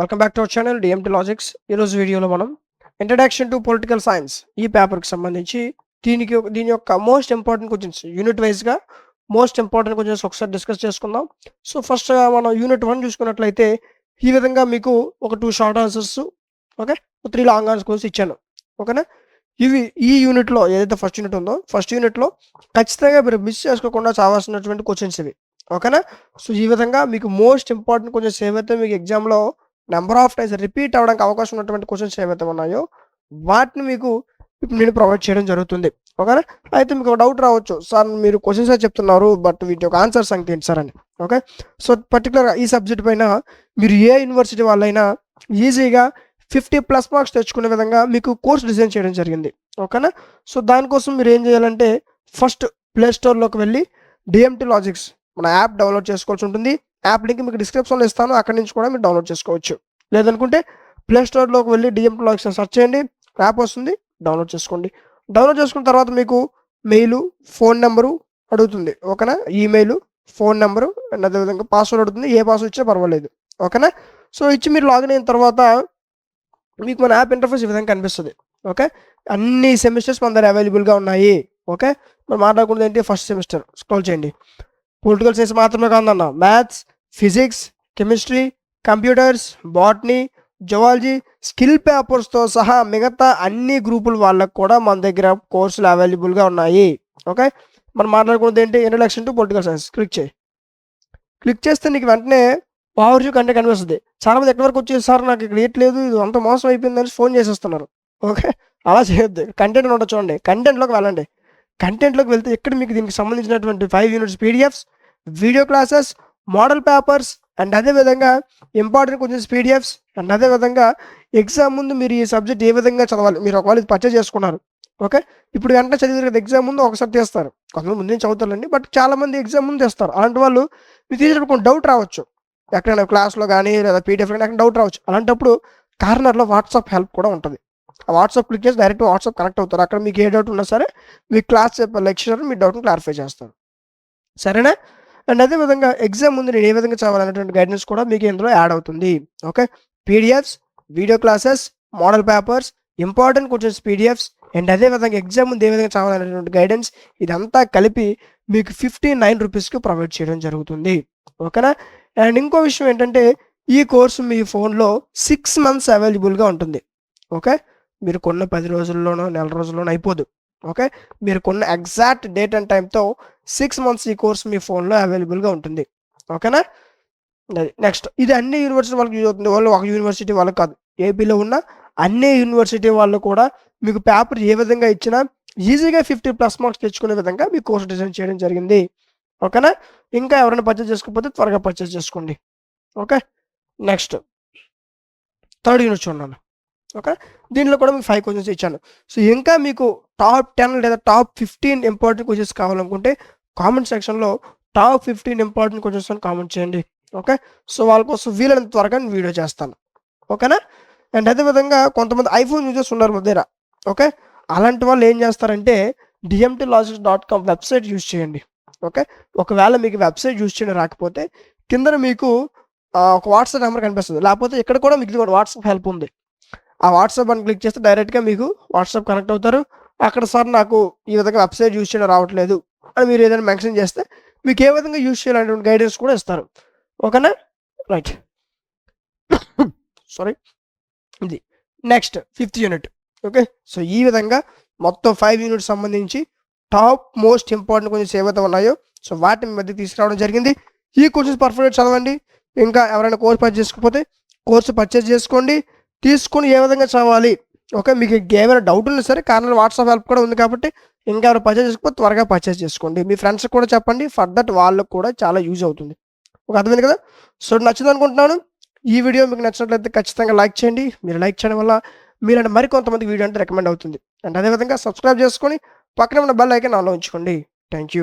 Welcome back to our channel DMT logics. ఈరోజు వీడియోలో మనం ఇంట్రడక్షన్ టు పొలిటికల్ సైన్స్ ఈ పేపర్కి సంబంధించి దీని యొక్క మోస్ట్ ఇంపార్టెంట్ క్వశ్చన్స్ యూనిట్ వైజ్గా మోస్ట్ ఇంపార్టెంట్ క్వశ్చన్స్ ఒకసారి డిస్కస్ చేసుకుందాం. సో ఫస్ట్ మనం యూనిట్ 1 చూసుకున్నట్లయితే ఈ విధంగా మీకు ఒక 2 short answers, okay, 3 long answers ఇచ్చాను. ఓకేనా, ఇవి ఈ యూనిట్లో ఏదైతే ఫస్ట్ యూనిట్ ఉందో ఫస్ట్ యూనిట్లో ఖచ్చితంగా మీరు మిస్ చేసుకోకుండా చావాల్సినటువంటి క్వశ్చన్స్ ఇవి. ఓకేనా, సో ఈ విధంగా మీకు మోస్ట్ ఇంపార్టెంట్ క్వశ్చన్స్ ఏవైతే మీకు ఎగ్జామ్లో నెంబర్ ఆఫ్ టైమ్స్ రిపీట్ అవ్వడానికి అవకాశం ఉన్నటువంటి క్వశ్చన్స్ ఏవైతే ఉన్నాయో వాటిని మీకు ఇప్పుడు నేను ప్రొవైడ్ చేయడం జరుగుతుంది. ఓకేనా, అయితే మీకు ఒక డౌట్ రావచ్చు, సార్ మీరు క్వశ్చన్స్ చెప్తున్నారు బట్ వీటి యొక్క ఆన్సర్ సంఖ్య ఏంటి సార్ అని. ఓకే, సో పర్టికులర్గా ఈ సబ్జెక్ట్ పైన మీరు ఏ యూనివర్సిటీ వాళ్ళైనా ఈజీగా 50+ మార్క్స్ తెచ్చుకునే విధంగా మీకు కోర్స్ డిజైన్ చేయడం జరిగింది. ఓకేనా, సో దానికోసం మీరు ఏం చేయాలంటే ఫస్ట్ ప్లే స్టోర్లోకి వెళ్ళి డిఎంటీ లాజిక్స్ మన యాప్ డౌన్లోడ్ చేసుకోవాల్సి ఉంటుంది. యాప్ లింక్ మీకు డిస్క్రిప్షన్లో ఇస్తాను, అక్కడి నుంచి కూడా మీరు డౌన్లోడ్ చేసుకోవచ్చు. లేదనుకుంటే ప్లే స్టోర్లోకి వెళ్ళి డిఎంటీ లాజిక్స్ సెర్చ్ చేయండి, యాప్ వస్తుంది, డౌన్లోడ్ చేసుకోండి. డౌన్లోడ్ చేసుకున్న తర్వాత మీకు మెయిల్, ఫోన్ నెంబరు అడుగుతుంది. ఓకేనా, ఈమెయిల్, ఫోన్ నెంబరు అండ్ అదేవిధంగా పాస్వర్డ్ అడుగుతుంది. ఏ పాస్వర్డ్ ఇచ్చినా పర్వాలేదు. ఓకేనా, సో ఇచ్చి మీరు లాగిన్ అయిన తర్వాత మీకు మన యాప్ ఇంటర్ఫేస్ ఈ విధంగా కనిపిస్తుంది. ఓకే, అన్ని సెమిస్టర్స్ మన దగ్గర అవైలబుల్గా ఉన్నాయి. ఓకే, మనం మాట్లాడుకున్నది ఏంటి, ఫస్ట్ సెమిస్టర్ స్క్రోల్ చేయండి. పొలిటికల్ సైన్స్ మాత్రమే కాదన్న, maths, physics, chemistry, computers, botany, zoology, skill పేపర్స్తో సహా మిగతా అన్ని గ్రూపుల వాళ్ళకు కూడా మన దగ్గర కోర్సులు అవైలబుల్గా ఉన్నాయి. ఓకే, మనం మాట్లాడుకున్నది ఏంటి, introduction to political science. Click చేస్తే నీకు వెంటనే ఓవర్వ్యూ కంటెంట్ కనిపిస్తుంది. చాలామంది ఎక్కడి వరకు వచ్చేసి సార్ నాకు ఇక్కడ ఏట్లేదు, ఇది అంత మోసం అయిపోయిందని ఫోన్ చేసేస్తున్నారు. ఓకే, అలా చేయొద్దు. కంటెంట్ ఉండదు, చూడండి, కంటెంట్లోకి వెళ్ళండి. కంటెంట్లోకి వెళ్తే ఇక్కడ మీకు దీనికి సంబంధించినటువంటి 5 units PDFs, video classes, model papers and అదేవిధంగా ఇంపార్టెంట్ క్వశ్చన్స్ పీడిఎఫ్స్ అండ్ అదేవిధంగా ఎగ్జామ్ ముందు మీరు ఈ సబ్జెక్ట్ ఏ విధంగా చదవాలి, మీరు ఒకవేళ ఇది పర్చేజ్ చేసుకున్నారు. ఓకే, ఇప్పుడు వెంటనే చదివారు కదా, ఎగ్జామ్ ముందు ఒకసారి తీస్తారు, కొంతమంది ముందు చదువుతారండి, బట్ చాలామంది ఎగ్జామ్ ముందు తెస్తారు. అలాంటి వాళ్ళు మీరు తీసేటప్పుడు కొంచెం డౌట్ రావచ్చు, ఎక్కడైనా క్లాస్లో కానీ లేదా పీడిఎఫ్ కానీ ఎక్కడ డౌట్ రావచ్చు. అలాంటప్పుడు కార్నర్లో వాట్సాప్ హెల్ప్ కూడా ఉంటుంది. ఆ వాట్సాప్ క్లిక్ చేసి డైరెక్ట్ వాట్సాప్ కనెక్ట్ అవుతారు. అక్కడ మీకు ఏ డౌట్ ఉన్నా సరే మీ క్లాస్ చెప్పే లెక్చరర్ మీ డౌట్ని క్లారిఫై చేస్తారు. సరేనా, అండ్ అదేవిధంగా ఎగ్జామ్ ముందు నేను ఏ విధంగా చదవాలనేటువంటి గైడెన్స్ కూడా మీకు ఇందులో యాడ్ అవుతుంది. Okay, PDFs, video classes, model papers, important questions PDFs and అదేవిధంగా ఎగ్జామ్ ముందు ఏ విధంగా చదవాలనేటువంటి గైడెన్స్ ఇదంతా కలిపి మీకు 59 రూపీస్కి ప్రొవైడ్ చేయడం జరుగుతుంది. ఓకేనా, అండ్ ఇంకో విషయం ఏంటంటే ఈ కోర్సు మీ ఫోన్లో 6 మంత్స్ అవైలబుల్గా ఉంటుంది. ఓకే, మీరు కొన్న 10 రోజుల్లోనో నెల రోజుల్లోనో అయిపోదు. ఓకే, మీరు కొన్న ఎగ్జాక్ట్ డేట్ అండ్ టైంతో 6 మంత్స్ ఈ కోర్స్ మీ ఫోన్లో అవైలబుల్గా ఉంటుంది. ఓకేనా, నెక్స్ట్ ఇది అన్ని యూనివర్సిటీ వాళ్ళకి యూజ్ అవుతుంది. వాళ్ళు ఒక యూనివర్సిటీ వాళ్ళకి కాదు, ఏపీలో ఉన్న అన్ని యూనివర్సిటీ వాళ్ళు కూడా మీకు పేపర్ ఏ విధంగా ఇచ్చినా ఈజీగా 50+ మార్క్స్ తెచ్చుకునే విధంగా మీ కోర్స్ డిజైన్ చేయడం జరిగింది. ఓకేనా, ఇంకా ఎవరైనా పర్చేజ్ చేసుకోకపోతే త్వరగా పర్చేజ్ చేసుకోండి. ఓకే, నెక్స్ట్ 3rd యూనిట్ చూడండి. ఓకే, దీనిలో కూడా మీకు 5 క్వశ్చన్స్ ఇచ్చాను. సో ఇంకా మీకు టాప్ 10 లేదా టాప్ 15 ఇంపార్టెంట్ క్వశ్చన్స్ కావాలనుకుంటే కామెంట్ సెక్షన్లో టాప్ 15 ఇంపార్టెంట్ క్వశ్చన్స్ అని కామెంట్ చేయండి. ఓకే, సో వాళ్ళ కోసం వీలైనంత త్వరగా నేను వీడియో చేస్తాను. ఓకేనా, అండ్ అదేవిధంగా కొంతమంది ఐఫోన్ యూజర్స్ ఉన్నారు మన దగ్గర. ఓకే, అలాంటి వాళ్ళు ఏం చేస్తారంటే dmtlogics.com వెబ్సైట్ యూజ్ చేయండి. ఓకే, ఒకవేళ మీకు వెబ్సైట్ యూజ్ చేయడం రాకపోతే కింద మీకు ఒక వాట్సాప్ నెంబర్ కనిపిస్తుంది, లేకపోతే ఇక్కడ కూడా మీకు వాట్సాప్ హెల్ప్ ఉంది. ఆ వాట్సాప్ అని క్లిక్ చేస్తే డైరెక్ట్గా మీకు వాట్సాప్ కనెక్ట్ అవుతారు. అక్కడ సార్ నాకు ఈ విధంగా వెబ్సైట్ యూజ్ చేయడం రావట్లేదు అని మీరు ఏదైనా మెన్షన్ చేస్తే మీకు ఏ విధంగా యూజ్ చేయాలనేటువంటి గైడెన్స్ కూడా ఇస్తారు. ఓకేనా, రైట్, సారీ, ఇది next 5th unit. Okay, so ఈ విధంగా మొత్తం 5 యూనిట్స్ సంబంధించి టాప్ మోస్ట్ ఇంపార్టెంట్ క్వశ్చన్స్ ఏవైతే ఉన్నాయో సో వాటిని మధ్య తీసుకురావడం జరిగింది. ఈ క్వశ్చన్స్ పర్ఫెక్ట్గా చదవండి. ఇంకా ఎవరైనా కోర్స్ పర్చేజ్ చేసుకోకపోతే కోర్సు పర్చేజ్ చేసుకోండి, తీసుకొని ఏ విధంగా చదవాలి. ఓకే, మీకు ఏమైనా డౌట్ ఉన్నా సరే కార్నర్ వాట్సాప్ హెల్ప్ కూడా ఉంది కాబట్టి ఇంకా ఎవరైనా పర్చేజ్ చేసుకోకపోతే త్వరగా పర్చేజ్ చేసుకోండి. మీ ఫ్రెండ్స్కి కూడా చెప్పండి, ఫర్ దట్ వాళ్ళకు కూడా చాలా యూజ్ అవుతుంది. ఒక అర్థమైంది కదా. సో నచ్చింది అనుకుంటున్నాను. ఈ వీడియో మీకు నచ్చినట్లయితే ఖచ్చితంగా లైక్ చేయండి. మీరు లైక్ చేయడం వల్ల మీరంటే మరికొంతమంది వీడియో అంటే రికమెండ్ అవుతుంది. అండ్ అదేవిధంగా సబ్స్క్రైబ్ చేసుకొని పక్కన ఉన్న బెల్ ఐకాన్ ఆన్లో ఉంచుకోండి. Thank you.